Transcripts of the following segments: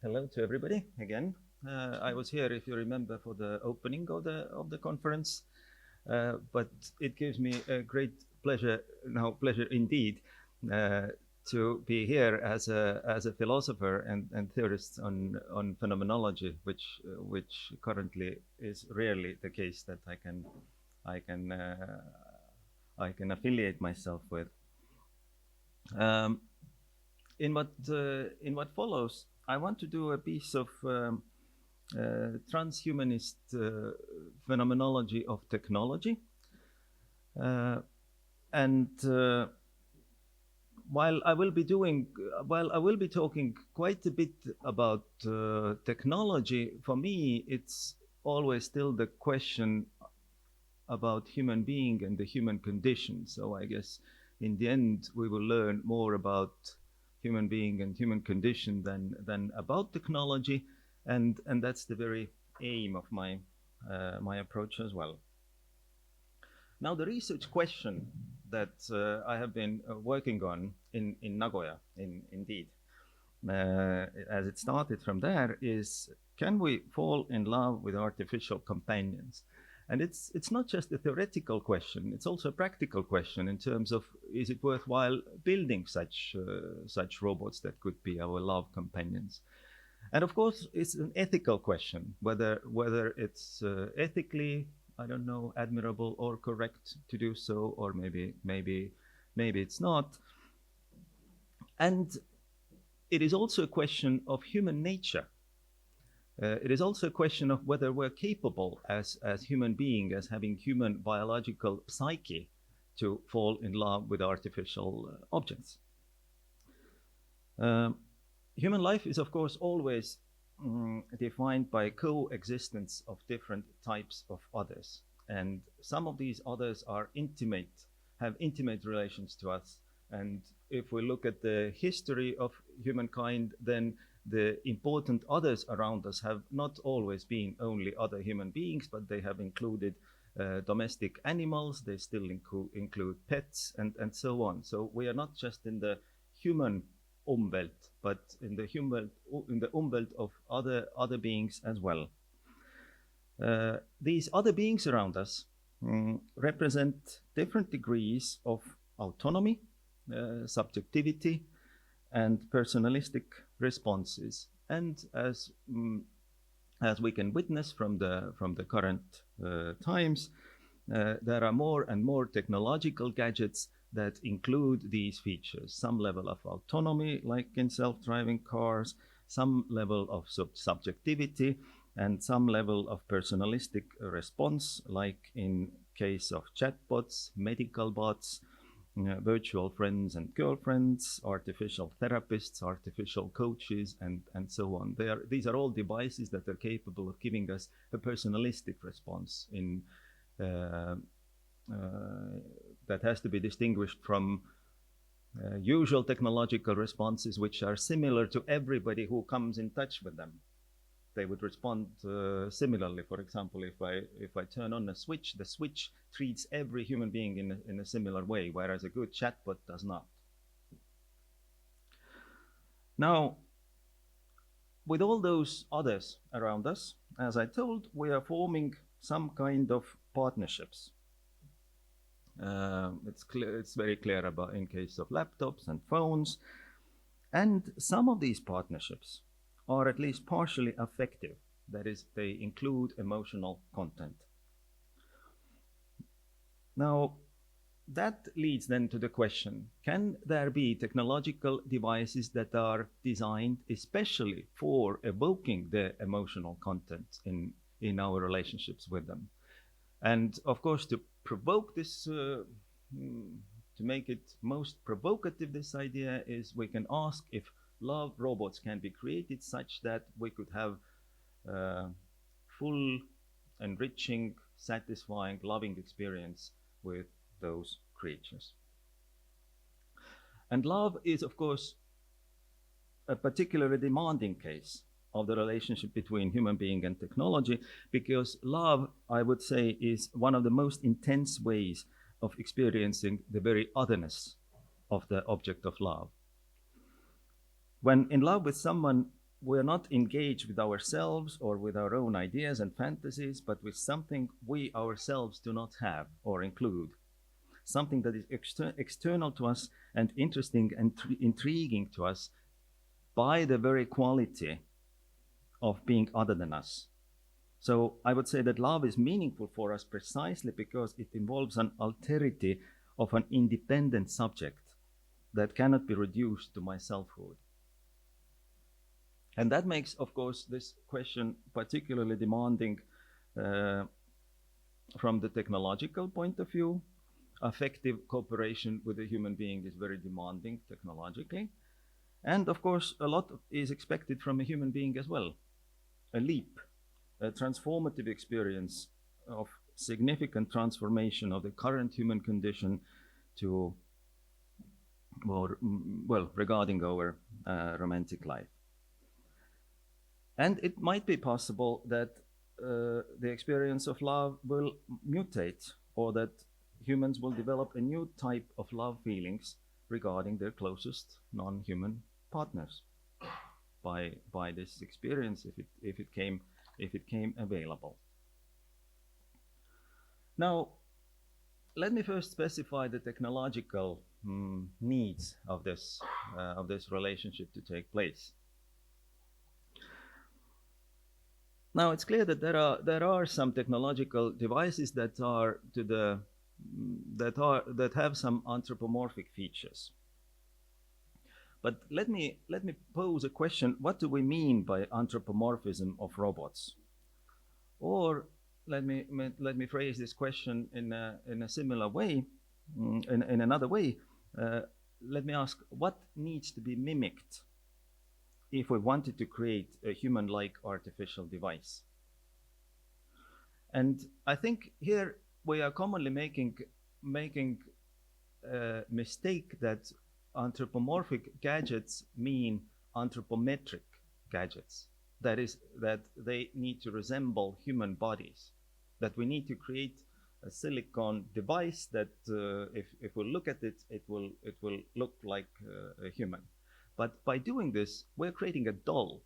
Hello to everybody again. I was here, if you remember, for the opening of the conference, but it gives me a great pleasure indeed, to be here as a philosopher and theorist on phenomenology, which currently is rarely the case that I can affiliate myself with. In what follows, I want to do a piece of transhumanist phenomenology of technology, and while I will be talking quite a bit about technology, for me it's always still the question about human being and the human condition. So I guess in the end we will learn more about human being and human condition than about technology, and that's the very aim of my approach as well. Now, the research question that I have been working on in Nagoya, indeed, as it started from there, is can we fall in love with artificial companions? And it's not just a theoretical question, it's also a practical question in terms of, is it worthwhile building such robots that could be our love companions? And of course, it's an ethical question, whether it's ethically, I don't know, admirable or correct to do so, or maybe it's not. And it is also a question of human nature. It is also a question of whether we're capable as human beings, as having human biological psyche, to fall in love with artificial objects. Human life is, of course, always defined by coexistence of different types of others. And some of these others are have intimate relations to us. And if we look at the history of humankind, then the important others around us have not always been only other human beings, but they have included domestic animals, they still include pets, and so on. So we are not just in the human Umwelt, but in the Umwelt of other beings as well. These other beings around us represent different degrees of autonomy, subjectivity, and personalistic responses. And as we can witness from the current times, there are more and more technological gadgets that include these features. Some level of autonomy, like in self-driving cars, some level of subjectivity, and some level of personalistic response, like in case of chatbots, medical bots, virtual friends and girlfriends, artificial therapists, artificial coaches, and so on. These are all devices that are capable of giving us a personalistic response that has to be distinguished from usual technological responses, which are similar to everybody who comes in touch with them. They would respond similarly. For example, if I turn on a switch, the switch treats every human being in a similar way, whereas a good chatbot does not. Now, with all those others around us, as I told, we are forming some kind of partnerships. It's very clear about in case of laptops and phones, and some of these partnerships are at least partially affective. That is, they include emotional content. Now, that leads then to the question, can there be technological devices that are designed especially for evoking the emotional content in our relationships with them? And of course, to provoke this, to make it most provocative, this idea is we can ask if love robots can be created such that we could have full, enriching, satisfying, loving experience with those creatures. And love is, of course, a particularly demanding case of the relationship between human being and technology, because love, I would say, is one of the most intense ways of experiencing the very otherness of the object of love. When in love with someone, we're not engaged with ourselves or with our own ideas and fantasies, but with something we ourselves do not have or include. Something that is external to us and interesting and intriguing to us by the very quality of being other than us. So I would say that love is meaningful for us precisely because it involves an alterity of an independent subject that cannot be reduced to my selfhood. And that makes, of course, this question particularly demanding from the technological point of view. Affective cooperation with a human being is very demanding technologically. And of course, a lot is expected from a human being as well. A leap, a transformative experience of significant transformation of the current human condition to, well, regarding our romantic life. And it might be possible that the experience of love will mutate, or that humans will develop a new type of love feelings regarding their closest non-human partners by this experience, if it came available. Now, let me first specify the technological needs of this relationship to take place. Now, it's clear that there are some technological devices that have some anthropomorphic features. But let me pose a question: what do we mean by anthropomorphism of robots? Or let me phrase this question in a similar way, in another way. Let me ask: what needs to be mimicked if we wanted to create a human-like artificial device? And I think here we are commonly making a mistake that anthropomorphic gadgets mean anthropometric gadgets. That is, that they need to resemble human bodies, that we need to create a silicon device that if we look at it, it will look like a human. But by doing this, we're creating a doll.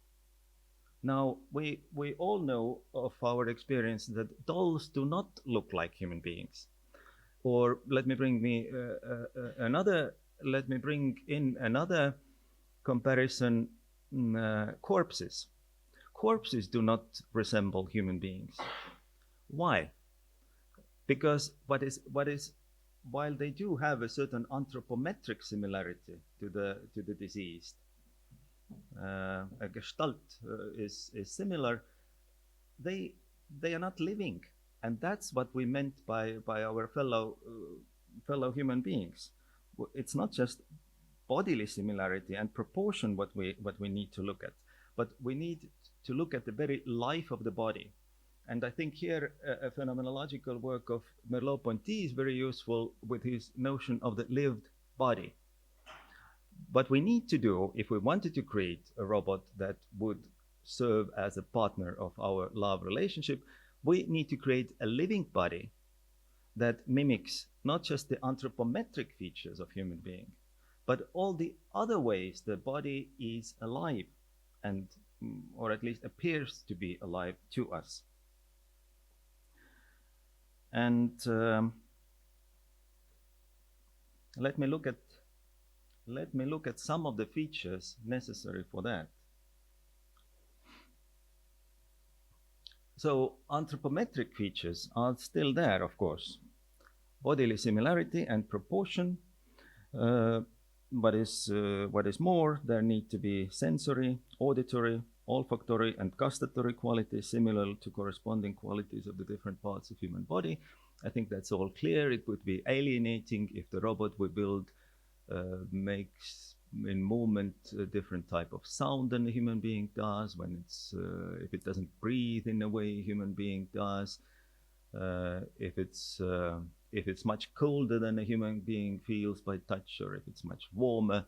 Now, we all know of our experience that dolls do not look like human beings. Or let me bring in another comparison: corpses. Corpses do not resemble human beings. Why? Because while they do have a certain anthropometric similarity to the deceased, a gestalt is similar, they are not living, and that's what we meant by our fellow human beings. It's not just bodily similarity and proportion what we need to look at, but we need to look at the very life of the body. And I think here a phenomenological work of Merleau-Ponty is very useful with his notion of the lived body. What we need to do, if we wanted to create a robot that would serve as a partner of our love relationship, we need to create a living body that mimics not just the anthropometric features of human being, but all the other ways the body is alive, and or at least appears to be alive to us. And let me look at some of the features necessary for that. So anthropometric features are still there, of course. Bodily similarity and proportion. What is more, there need to be sensory, auditory, olfactory and gustatory qualities similar to corresponding qualities of the different parts of human body. I think that's all clear. It would be alienating if the robot we build makes in movement a different type of sound than a human being does, when if it doesn't breathe in the way a human being does, if it's much colder than a human being feels by touch, or if it's much warmer.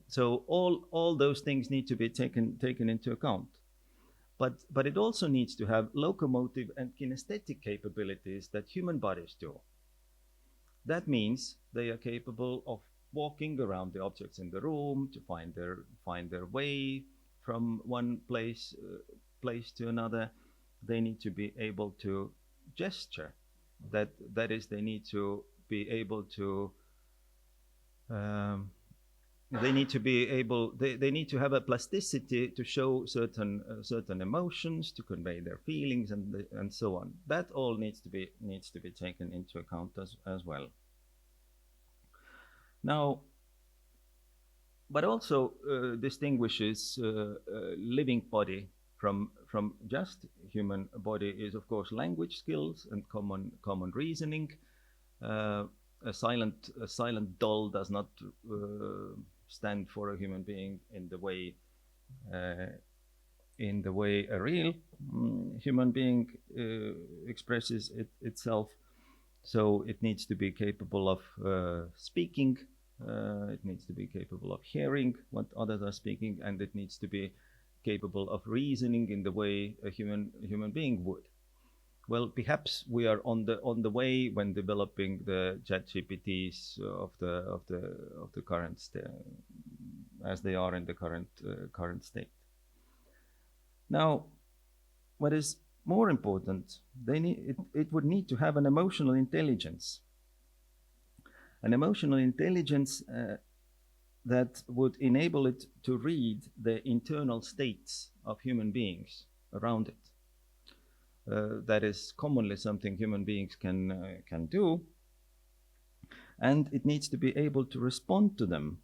So all those things need to be taken into account. But it also needs to have locomotive and kinesthetic capabilities that human bodies do. That means they are capable of walking around the objects in the room to find their way from one place to another. They need to be able to gesture. That is, they need to be able to. They need to be able. They need to have a plasticity to show certain emotions, to convey their feelings, and so on. That all needs to be taken into account as well. Now, but also distinguishes living body from just human body is, of course, language skills and common reasoning. A silent doll does not stand for a human being in the way a real human being expresses itself. So it needs to be capable of speaking. It needs to be capable of hearing what others are speaking, and it needs to be capable of reasoning in the way a human being would. Well, perhaps we are on the way when developing the ChatGPTs of the current as they are in the current state. Now, what is more important, it would need to have an emotional intelligence. An emotional intelligence that would enable it to read the internal states of human beings around it. That is commonly something human beings can do, and it needs to be able to respond to them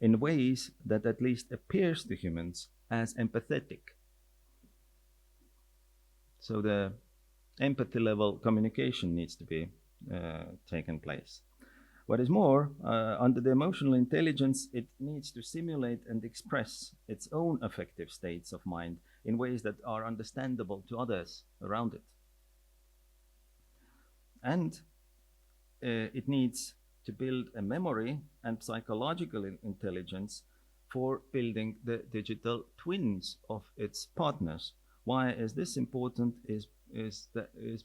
in ways that at least appears to humans as empathetic. So the empathy level communication needs to be taken place. What is more, under the emotional intelligence, it needs to simulate and express its own affective states of mind in ways that are understandable to others around it. And it needs to build a memory and psychological intelligence for building the digital twins of its partners. Why is this important? Is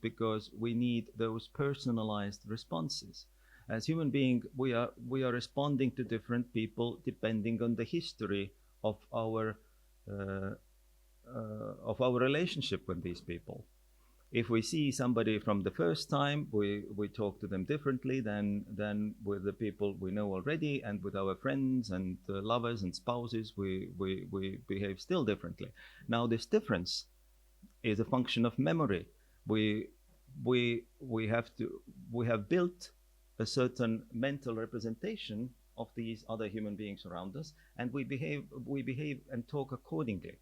because we need those personalized responses. As human beings, we are responding to different people depending on the history of our relationship with these people. If we see somebody from the first time, we talk to them differently than with the people we know already, and with our friends and lovers and spouses, we behave still differently. Now, this difference is a function of memory. We have built a certain mental representation of these other human beings around us, and we behave and talk accordingly.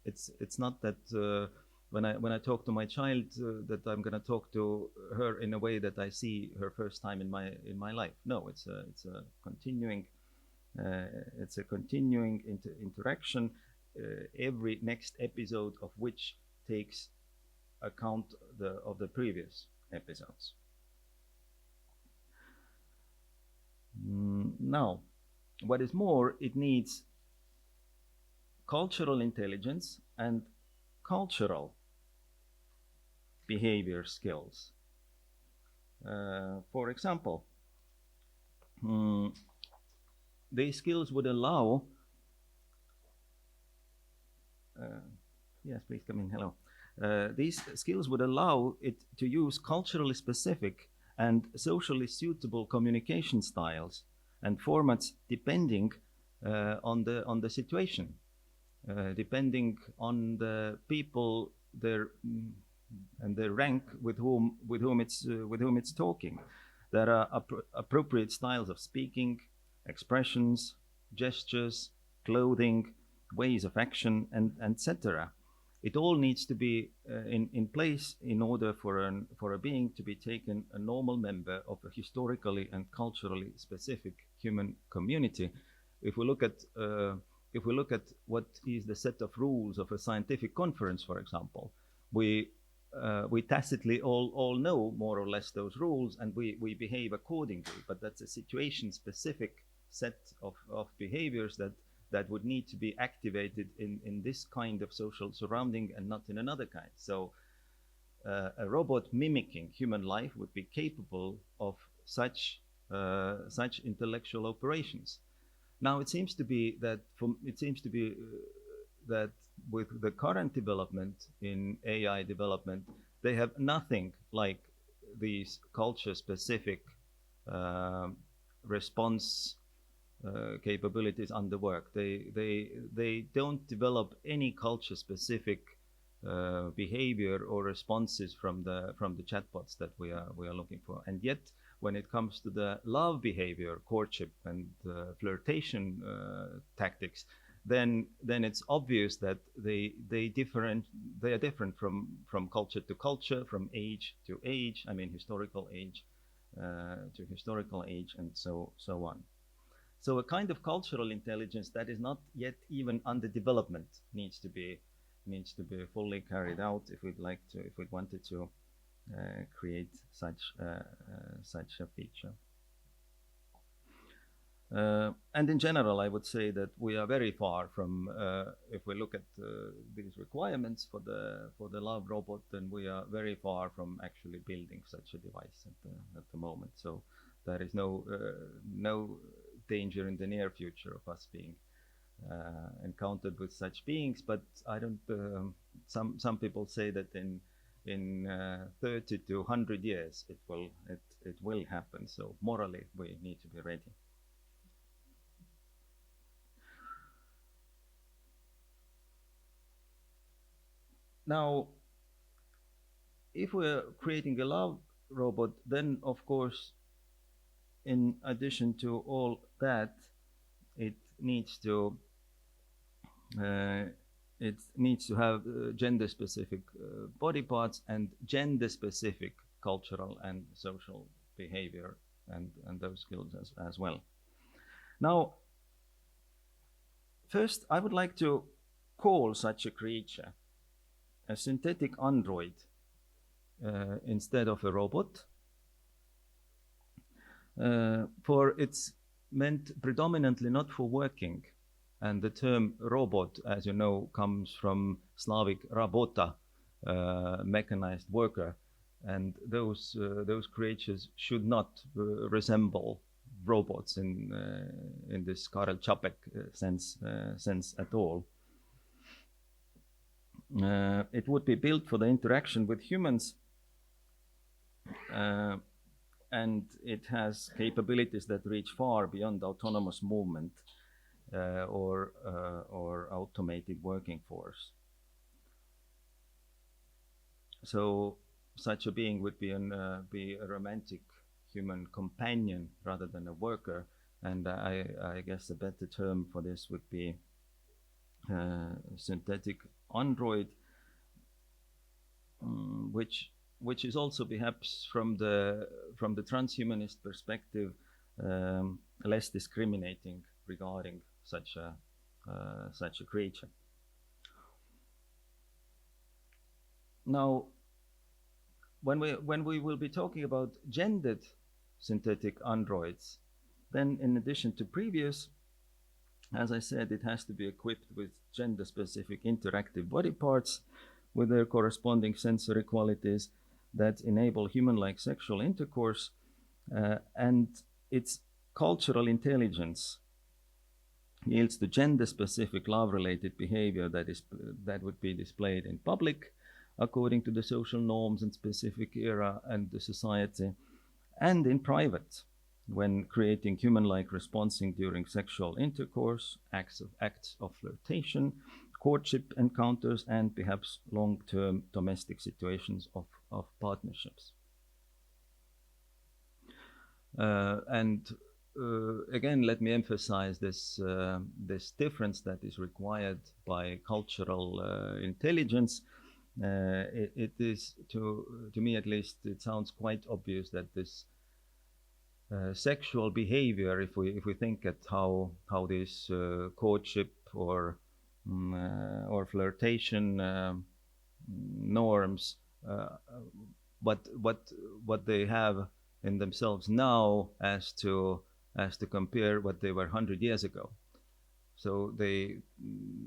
It's not that when I talk to my child that I'm going to talk to her in a way that I see her first time in my life. No, it's a continuing interaction. Every next episode of which takes account of the previous episodes. Now, what is more, it needs cultural intelligence and cultural behavior skills. For example, these skills would allow yes, please come in. Hello. These skills would allow it to use culturally specific and socially suitable communication styles and formats depending on the situation, depending on the people, their rank with whom it's talking. There are appropriate styles of speaking, expressions, gestures, clothing, ways of action, and etc. It all needs to be in place in order for a being to be taken a normal member of a historically and culturally specific human community. If we look at what is the set of rules of a scientific conference, for example, we tacitly all know more or less those rules, and we behave accordingly. But that's a situation-specific set of behaviors that would need to be activated in this kind of social surrounding and not in another kind. So a robot mimicking human life would be capable of such such intellectual operations. Now it seems to be that that with the current development in AI development, they have nothing like these culture-specific response capabilities under work. They don't develop any culture-specific behavior or responses from the chatbots that we are looking for. And yet, when it comes to the love behavior, courtship and flirtation tactics, then it's obvious that they are different from culture to culture, from age to age. I mean, historical age to historical age, and so on. So a kind of cultural intelligence that is not yet even under development needs to be fully carried out if we wanted to create such a feature. And in general, I would say that we are very far from, if we look at these requirements for the love robot, then we are very far from actually building such a device at the moment. So there is no danger in the near future of us being encountered with such beings. But I don't. Some people say that in 30 to 100 years it will happen. So morally, we need to be ready. Now, if we're creating a love robot, then of course, in addition to all that, it needs to have gender-specific body parts and gender-specific cultural and social behavior and those skills as well. Now, first, I would like to call such a creature a synthetic android instead of a robot, for it's meant predominantly not for working. And the term robot, as you know, comes from Slavic rabota, mechanized worker, and those creatures should not resemble robots in this Karel Čapek sense at all. It would be built for the interaction with humans, and it has capabilities that reach far beyond autonomous movement or automated working force. So such a being would be a romantic human companion rather than a worker, and I guess a better term for this would be synthetic android, which is also perhaps from the transhumanist perspective less discriminating regarding such a creature. Now, when we will be talking about gendered synthetic androids, then in addition to previous, as I said, it has to be equipped with gender-specific interactive body parts with their corresponding sensory qualities that enable human-like sexual intercourse, and its cultural intelligence yields the gender-specific love-related behavior that would be displayed in public according to the social norms and specific era and the society, and in private when creating human-like responding during sexual intercourse, acts of flirtation, courtship encounters, and perhaps long-term domestic situations of partnerships. Again, let me emphasize this difference that is required by cultural intelligence. It is, to me at least, it sounds quite obvious that this sexual behavior, if we think at how this courtship or flirtation norms, what they have in themselves now as to compare what they were 100 years ago. So they,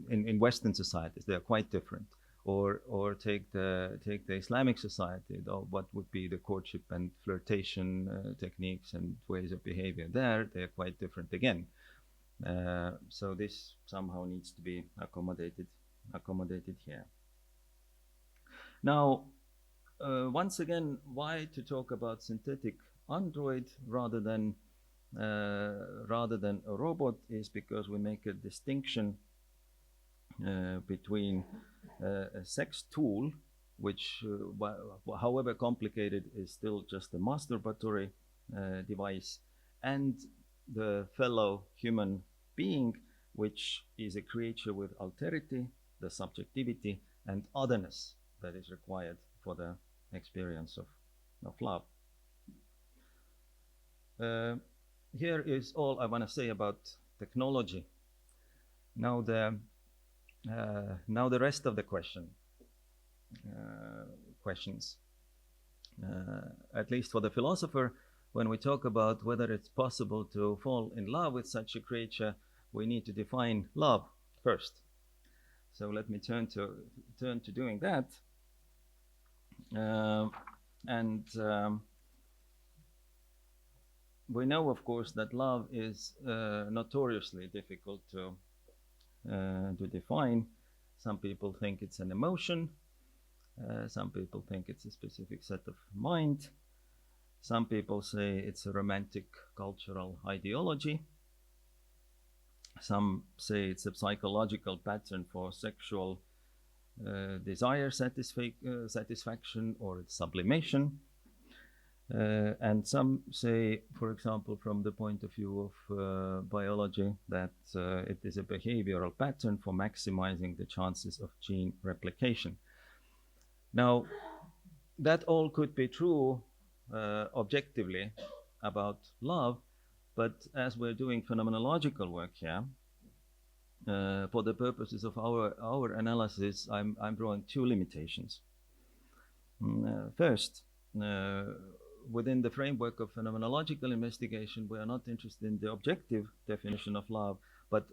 in Western societies, they are quite different. or take the Islamic society, though, what would be the courtship and flirtation techniques and ways of behavior there, they are quite different again. So this somehow needs to be accommodated here. Now, once again, why to talk about synthetic android rather than a robot is because we make a distinction between a sex tool, which, however complicated, is still just a masturbatory device, and the fellow human being, which is a creature with alterity, the subjectivity, and otherness that is required for the experience of love. Here is all I want to say about technology. Now the rest of the questions. At least for the philosopher, when we talk about whether it's possible to fall in love with such a creature, we need to define love first. So let me turn to doing that. We know, of course, that love is notoriously difficult to define. Some people think it's an emotion. Some people think it's a specific set of mind. Some people say it's a romantic cultural ideology. Some say it's a psychological pattern for sexual desire satisfaction, or its sublimation. And some say, for example, from the point of view of biology, that it is a behavioral pattern for maximizing the chances of gene replication. Now, that all could be true objectively about love, but as we're doing phenomenological work here, for the purposes of our analysis, I'm drawing two limitations. First, within the framework of phenomenological investigation, we are not interested in the objective definition of love, but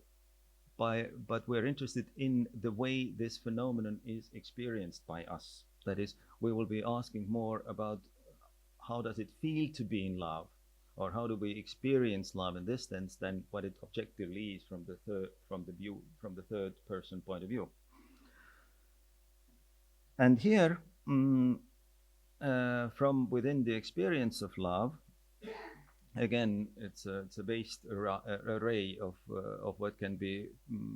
we're interested in the way this phenomenon is experienced by us. That is, we will be asking more about how does it feel to be in love, or how do we experience love in this sense than what it objectively is from the third person point of view. And here, from within the experience of love, again, it's a vast array of what can be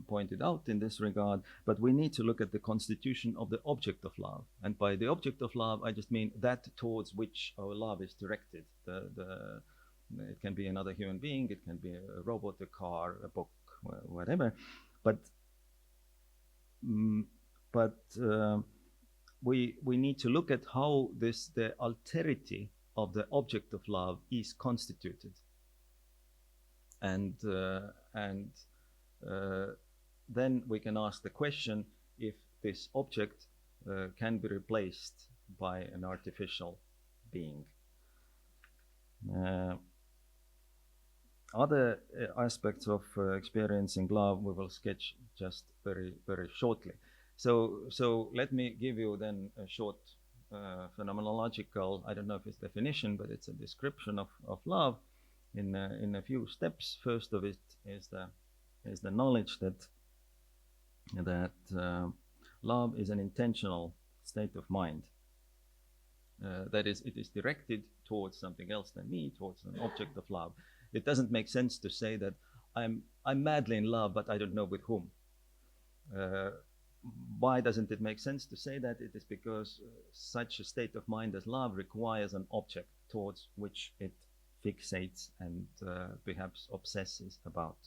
pointed out in this regard, but we need to look at the constitution of the object of love. And by the object of love, I just mean that towards which our love is directed. It can be another human being, it can be a robot, a car, a book, whatever. But we need to look at how the alterity of the object of love is constituted, and then we can ask the question if this object can be replaced by an artificial being. Other aspects of experiencing love we will sketch just very, very shortly. So let me give you then a short phenomenological, I don't know if it's definition, but it's a description of love in a few steps. First of it is the knowledge that love is an intentional state of mind. That is, it is directed towards something else than me, towards an object of love. It doesn't make sense to say that I'm madly in love, but I don't know with whom. Why doesn't it make sense to say that? It is because such a state of mind as love requires an object towards which it fixates and perhaps obsesses about.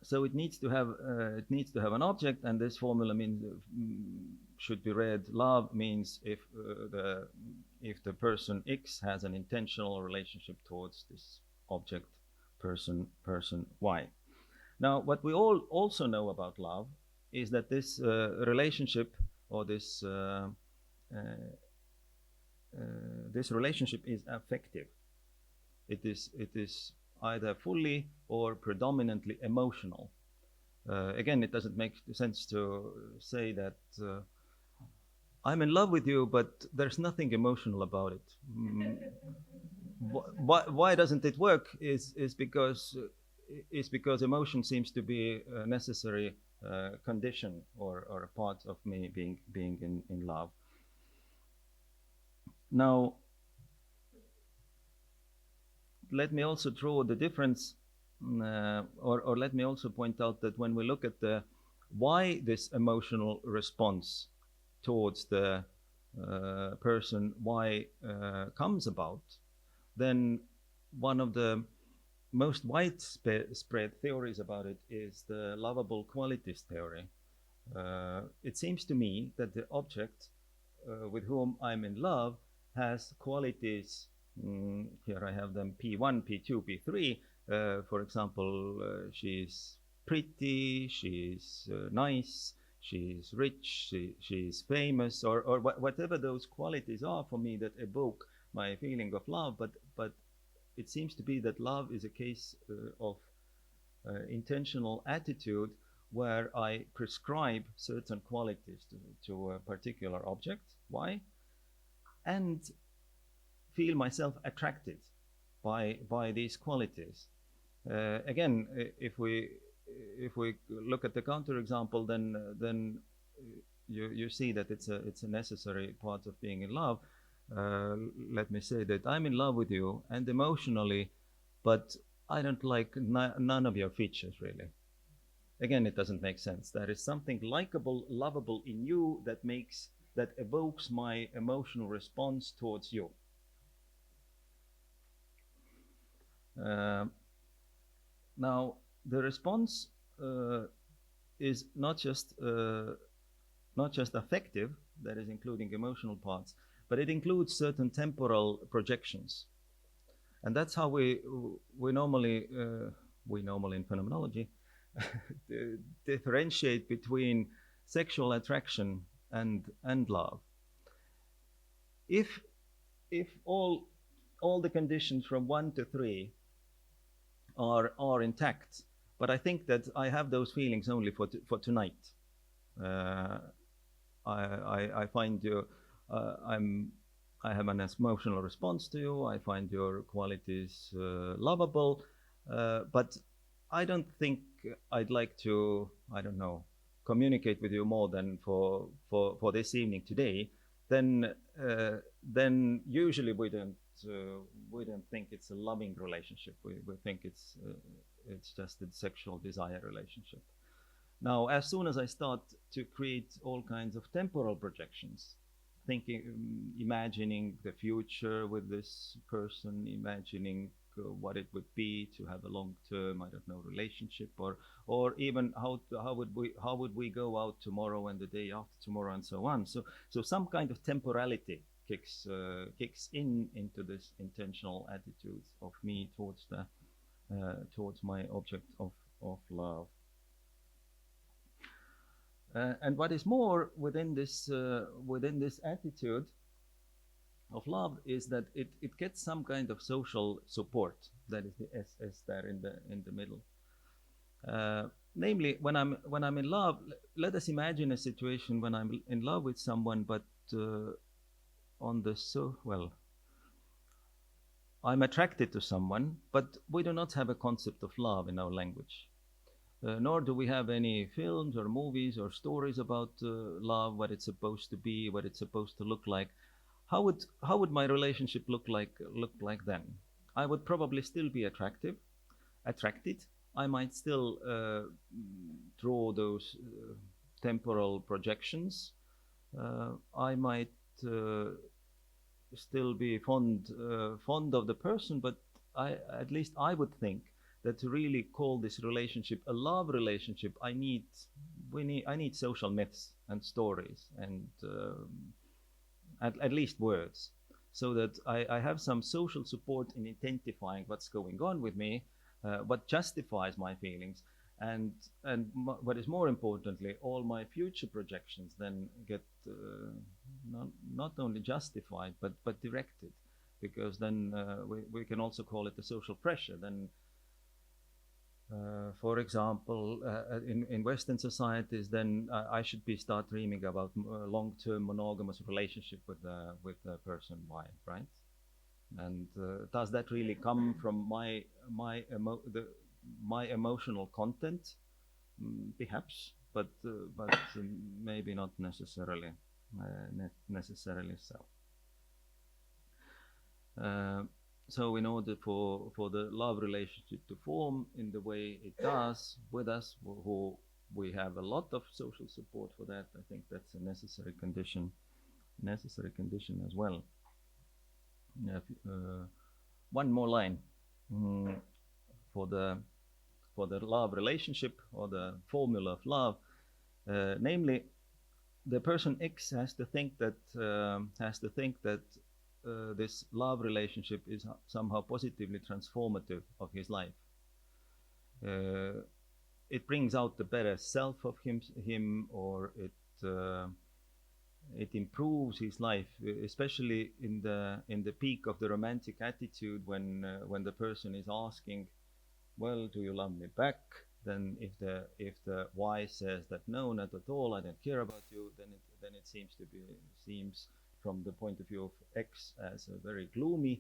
So it needs to have an object, and this formula means should be read: love means if the person X has an intentional relationship towards this object person Y. Now, what we all also know about love is that this relationship, or this relationship is affective. It is either fully or predominantly emotional. Again, it doesn't make sense to say that I'm in love with you, but there's nothing emotional about it. Why doesn't it work? Is because emotion seems to be a necessary condition or a part of me being in love. Now, let me also draw the difference, or let me also point out that when we look at the why this emotional response towards the person, why comes about, then one of the most widespread theories about it is the lovable qualities theory. It seems to me that the object with whom I'm in love has qualities. Here I have them P1, P2, P3. For example, she's pretty, she's nice, she's rich, she's famous, or whatever those qualities are for me that evoke my feeling of love. But it seems to be that love is a case of intentional attitude where I prescribe certain qualities to a particular object. Why? And feel myself attracted by these qualities. Again, if we look at the counterexample, then you see that it's a necessary part of being in love. Let me say that I'm in love with you and emotionally, but I don't like none of your features really. Again, it doesn't make sense. There is something likable, lovable in you that evokes my emotional response towards you. Now, the response is not just affective, that is including emotional parts, but it includes certain temporal projections, and that's how we normally in phenomenology differentiate between sexual attraction and love. If all the conditions from 1 to 3 are intact, but I think that I have those feelings only for tonight. I find you. I have an emotional response to you. I find your qualities lovable, but I don't think I'd like to, I don't know, communicate with you more than for this evening today. Then usually we don't think it's a loving relationship. We think it's just a sexual desire relationship. Now, as soon as I start to create all kinds of temporal projections, imagining the future with this person, imagining what it would be to have a long-term, I don't know, relationship, or even how would we go out tomorrow and the day after tomorrow and so on. So some kind of temporality kicks into this intentional attitude of me towards my object of love. And what is more, within this attitude of love is that it gets some kind of social support. That is the SS there in the middle. Namely, when I'm in love, let us imagine a situation when I'm in love with someone, but I'm attracted to someone, but we do not have a concept of love in our language. Nor do we have any films or movies or stories about love, what it's supposed to be, what it's supposed to look like. How would my relationship look like then? I would probably still be attracted. I might still draw those temporal projections. I might still be fond of the person, but at least I would think that to really call this relationship a love relationship, I need social myths and stories and at least words, so that I have some social support in identifying what's going on with me, what justifies my feelings, and what is more importantly, all my future projections then get not only justified but directed, because then we can also call it the social pressure. Then For example, in Western societies, then I should start dreaming about long-term monogamous relationship with the person wife, right? And does that really come from my emotional content? Perhaps, but maybe not necessarily necessarily so. So in order for the love relationship to form in the way it does with us, who we have a lot of social support for that, I think that's a necessary condition as well. One more line for the love relationship, or the formula of love, namely, the person X has to think that this love relationship is somehow positively transformative of his life. It brings out the better self of him, or it improves his life, especially in the peak of the romantic attitude, when the person is asking, well, do you love me back? Then if the Y says that no, not at all, I don't care about you, then it seems from the point of view of X as a very gloomy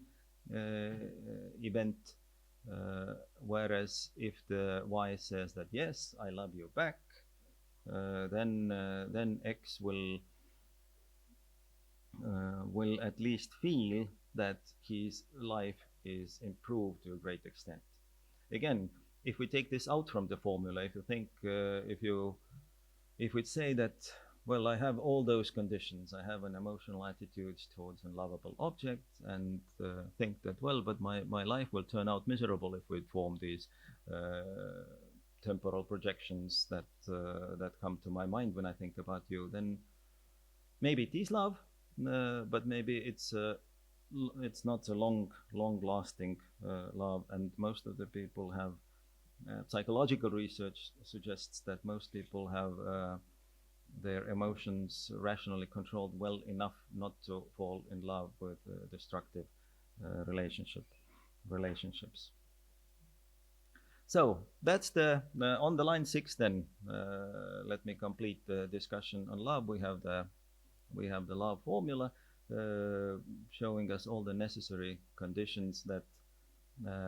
event. Whereas if the Y says that yes, I love you back, then X will at least feel that his life is improved to a great extent. Again, if we take this out from the formula, if you think, if we say that, well, I have all those conditions, I have an emotional attitude towards a lovable object, and think that, well, but my life will turn out miserable if we form these temporal projections that come to my mind when I think about you, then maybe it is love, but maybe it's not a long-lasting love, and most of the people have psychological research suggests that most people have their emotions rationally controlled well enough not to fall in love with destructive relationships. So that's on the line 6. Then let me complete the discussion on love. We have the love formula, showing us all the necessary conditions that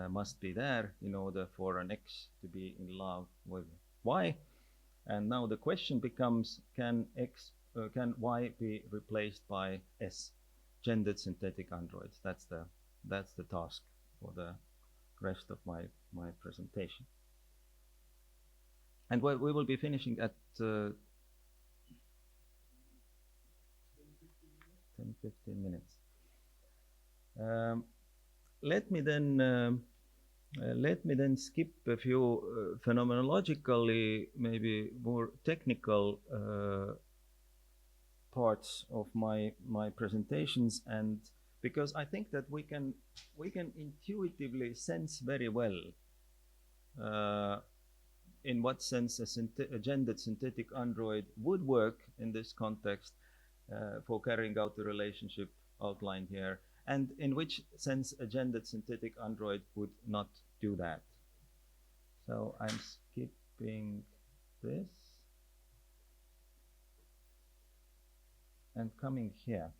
must be there in order for an X to be in love with Y. And now the question becomes, can Y be replaced by S, gendered synthetic androids? That's the task for the rest of my presentation. And we will be finishing at 10-15 minutes. Let me then skip a few phenomenologically, maybe more technical parts of my presentations, and because I think that we can intuitively sense very well in what sense a gendered synthetic android would work in this context for carrying out the relationship outlined here, and in which sense a gendered synthetic android would not do that. So I'm skipping this and coming here.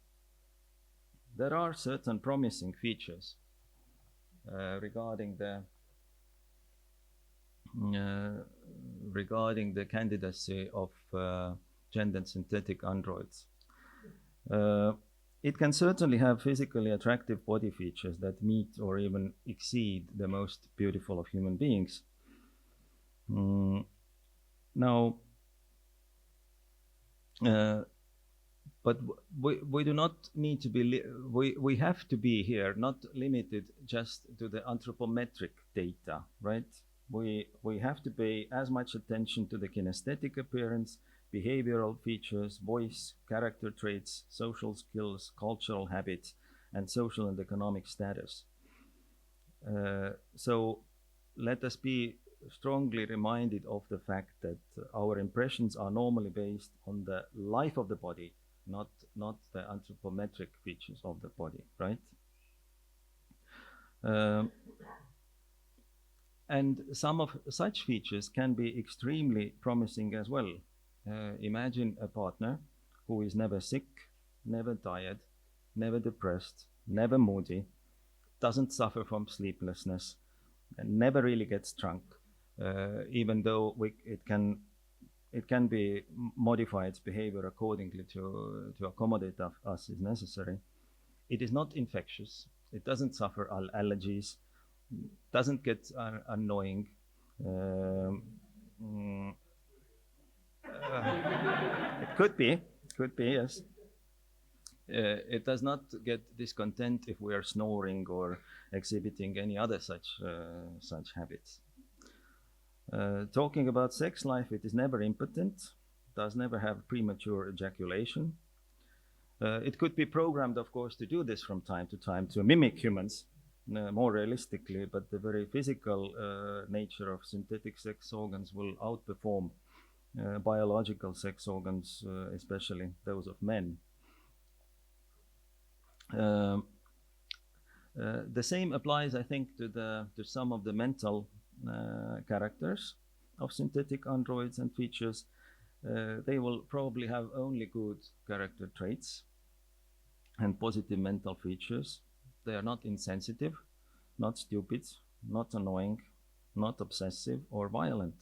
There are certain promising features regarding the candidacy of gendered synthetic androids. It can certainly have physically attractive body features that meet or even exceed the most beautiful of human beings. Now, but we do not need to be, we have to be here not limited just to the anthropometric data, right? We have to pay as much attention to the kinesthetic appearance, behavioral features, voice, character traits, social skills, cultural habits, and social and economic status. So let us be strongly reminded of the fact that our impressions are normally based on the life of the body, not the anthropometric features of the body, right? And some of such features can be extremely promising as well. Imagine a partner who is never sick, never tired, never depressed, never moody, doesn't suffer from sleeplessness, and never really gets drunk, even though it can be modify its behavior accordingly to accommodate us if necessary. It is not infectious. It doesn't suffer allergies, doesn't get annoying. It could be, yes. It does not get discontent if we are snoring or exhibiting any other such habits. Talking about sex life, it is never impotent, does never have premature ejaculation. It could be programmed, of course, to do this from time to time, to mimic humans more realistically, but the very physical nature of synthetic sex organs will outperform biological sex organs, especially those of men. The same applies, I think, to some of the mental characters of synthetic androids and features. They will probably have only good character traits and positive mental features. They are not insensitive, not stupid, not annoying, not obsessive or violent.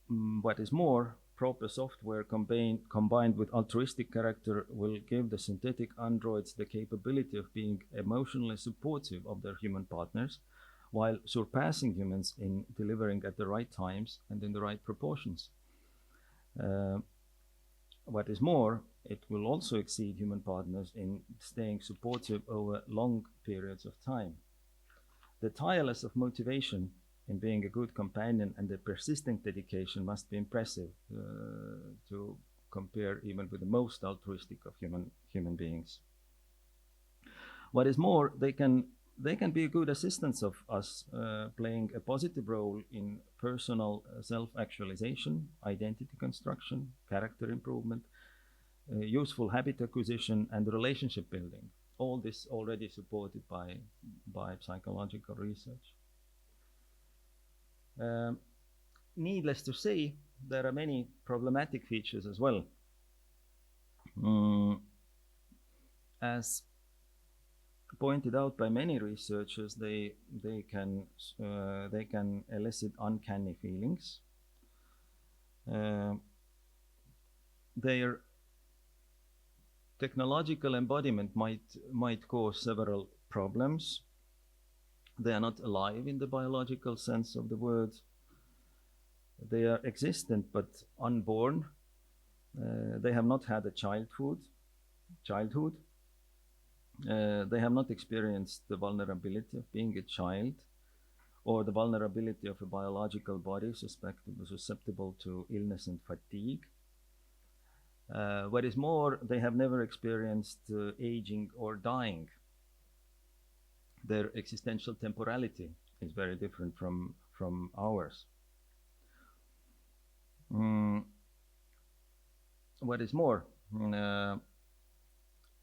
What is more, proper software combined with altruistic character will give the synthetic androids the capability of being emotionally supportive of their human partners, while surpassing humans in delivering at the right times and in the right proportions. What is more, it will also exceed human partners in staying supportive over long periods of time. The tireless of motivation in being a good companion and the persistent dedication must be impressive to compare even with the most altruistic of human beings. What is more, they can be a good assistants of us, playing a positive role in personal self-actualization, identity construction, character improvement, useful habit acquisition, and relationship building. All this already supported by psychological research. Needless to say, there are many problematic features as well. As pointed out by many researchers, they can elicit uncanny feelings. Their technological embodiment might cause several problems. They are not alive in the biological sense of the word. They are existent but unborn. They have not had a childhood. They have not experienced the vulnerability of being a child, or the vulnerability of a biological body susceptible to illness and fatigue. What is more, they have never experienced aging or dying. Their existential temporality is very different from ours. What is more,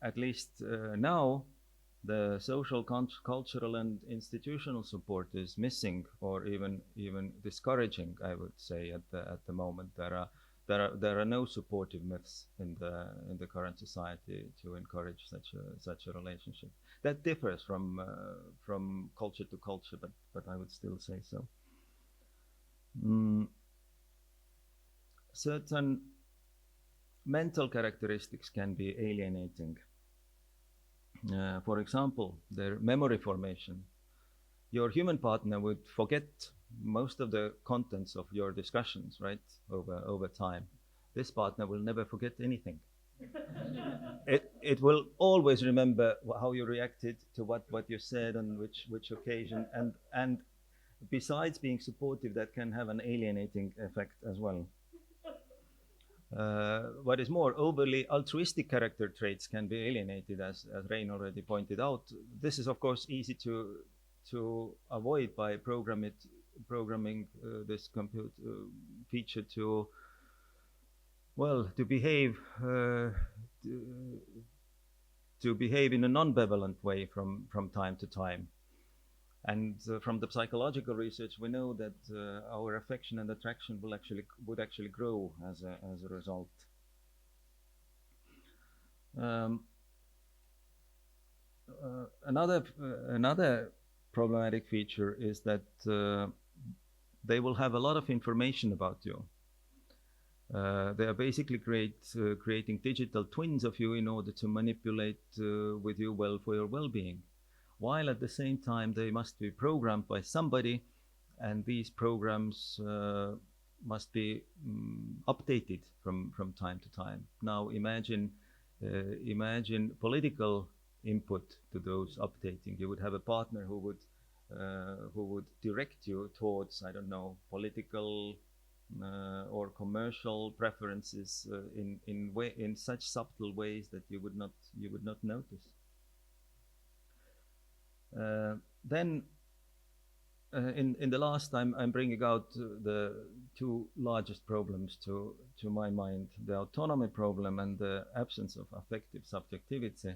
at least now, the social, cultural, and institutional support is missing, or even discouraging, I would say, at the moment. There are no supportive myths in the current society to encourage such a relationship. That differs from culture to culture, but I would still say so. Certain mental characteristics can be alienating. For example, their memory formation. Your human partner would forget most of the contents of your discussions, right, over time. This partner will never forget anything. It will always remember how you reacted to what you said on which occasion, and besides being supportive, that can have an alienating effect as well. What is more, overly altruistic character traits can be alienated, as Rein already pointed out. This is, of course, easy to avoid by programming this computer feature to behave in a non-benevolent way from time to time. And from the psychological research, we know that our affection and attraction would actually grow as a result. Another problematic feature is that they will have a lot of information about you. They are basically creating digital twins of you in order to manipulate with you for your well-being, while at the same time they must be programmed by somebody, and these programs must be updated from time to time. Now imagine political input to those updating. You would have a partner who would direct you towards, I don't know, political or commercial preferences in such subtle ways that you would not notice. Then in the last time, I'm bringing out the two largest problems to my mind: the autonomy problem and the absence of affective subjectivity.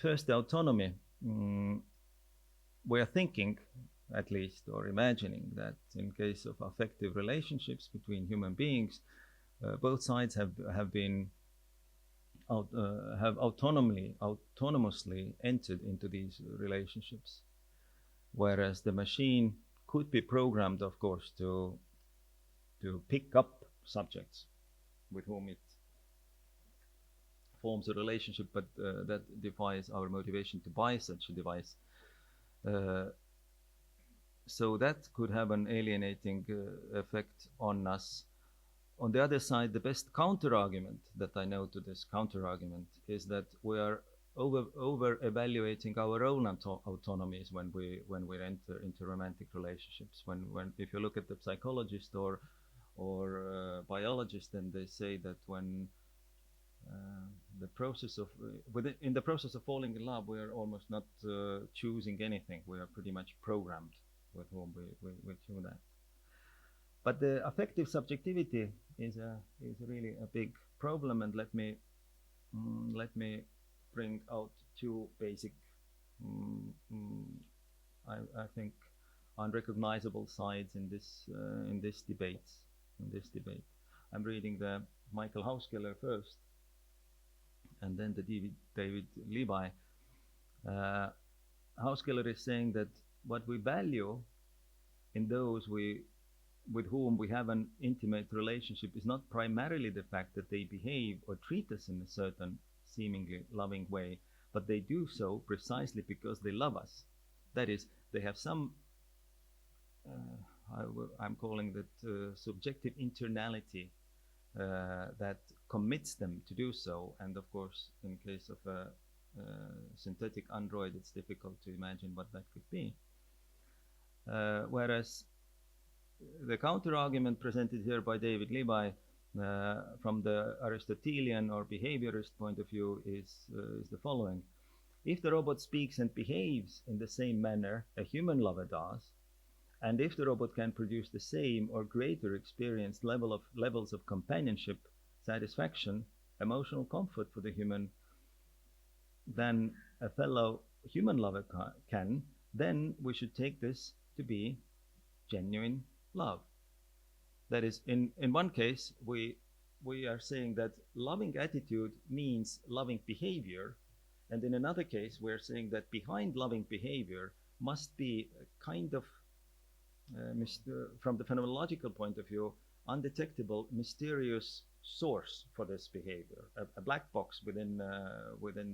First, the autonomy. We are thinking, at least, or imagining that in case of affective relationships between human beings, both sides have autonomously entered into these relationships, whereas the machine could be programmed, of course, to pick up subjects with whom it forms a relationship, but that defies our motivation to buy such a device. So that could have an alienating effect on us. On the other side, the best counter-argument that I know to this counter-argument is that we are over-evaluating our own autonomies when we enter into romantic relationships. When if you look at the psychologist or biologist, then they say that when in the process of falling in love, we are almost not choosing anything. We are pretty much programmed with whom we do that. But the affective subjectivity is really a big problem, and let me bring out two basic, I think, unrecognizable sides in this debate. I'm reading the Michael Hauskeller first, and then the David Levi. Hauskeller is saying that what we value in those with whom we have an intimate relationship is not primarily the fact that they behave or treat us in a certain seemingly loving way, but they do so precisely because they love us. That is, they have some, I'm calling that subjective internality that commits them to do so. And of course, in case of a synthetic android, it's difficult to imagine what that could be. Whereas the counter-argument presented here by David Levi from the Aristotelian or behaviorist point of view is the following. If the robot speaks and behaves in the same manner a human lover does, and if the robot can produce the same or greater experienced levels of companionship, satisfaction, emotional comfort for the human than a fellow human lover can, then we should take this to be genuine love. That is, in one case, we are saying that loving attitude means loving behavior, and in another case, we're saying that behind loving behavior must be a kind of, from the phenomenological point of view, undetectable, mysterious source for this behavior, a black box within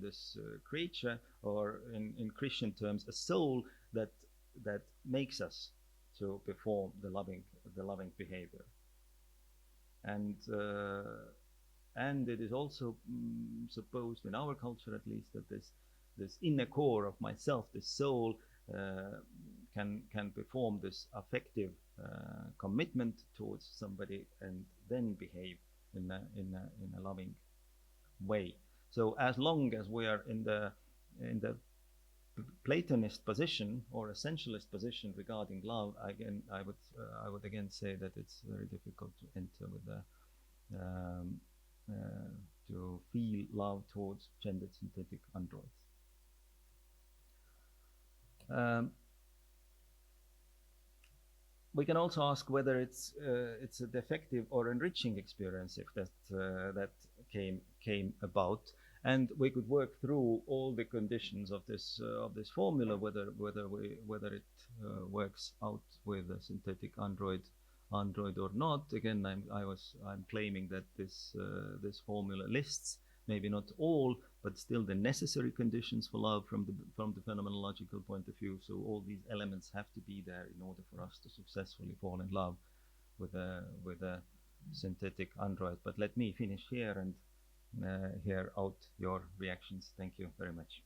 this creature, or in Christian terms, a soul that makes us to perform the loving behavior. And it is also supposed in our culture, at least, that this inner core of myself, this soul, can perform this affective commitment towards somebody and then behave in a loving way. So as long as we are in the Platonist position or essentialist position regarding love, again, I would again say that it's very difficult to enter with to feel love towards gendered synthetic androids. We can also ask whether it's a defective or enriching experience if that came about, and we could work through all the conditions of this formula, whether it works out with a synthetic android or not. Again, I'm claiming that this formula lists maybe not all, but still the necessary conditions for love from the phenomenological point of view. So all these elements have to be there in order for us to successfully fall in love with a synthetic android. But let me finish here and hear out your reactions. Thank you very much.